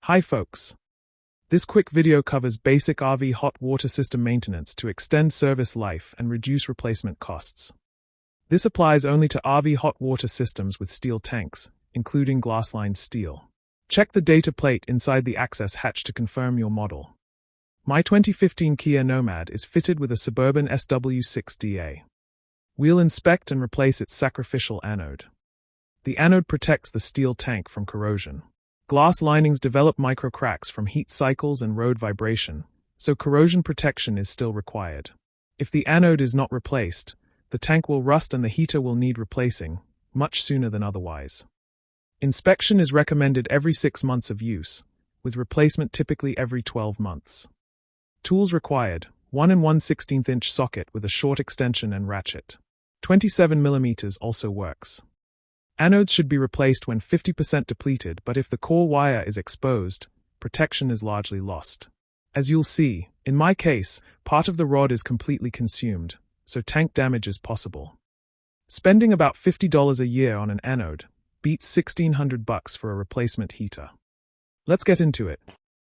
Hi folks. This quick video covers basic RV hot water system maintenance to extend service life and reduce replacement costs. This applies only to RV hot water systems with steel tanks, including glass-lined steel. Check the data plate inside the access hatch to confirm your model. My 2015 Kia Nomad is fitted with a Suburban SW6DA. We'll inspect and replace its sacrificial anode. The anode protects the steel tank from corrosion. Glass linings develop micro cracks from heat cycles and road vibration, so corrosion protection is still required. If the anode is not replaced, the tank will rust and the heater will need replacing, much sooner than otherwise. Inspection is recommended every 6 months of use, with replacement typically every 12 months. Tools required: 1 1/16" socket with a short extension and ratchet. 27 mm also works. Anodes should be replaced when 50% depleted, but if the core wire is exposed, protection is largely lost. As you'll see, in my case, part of the rod is completely consumed, so tank damage is possible. Spending about $50 a year on an anode beats $1,600 for a replacement heater. Let's get into it.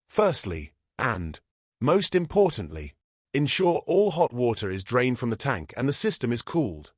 Firstly, and most importantly, ensure all hot water is drained from the tank and the system is cooled.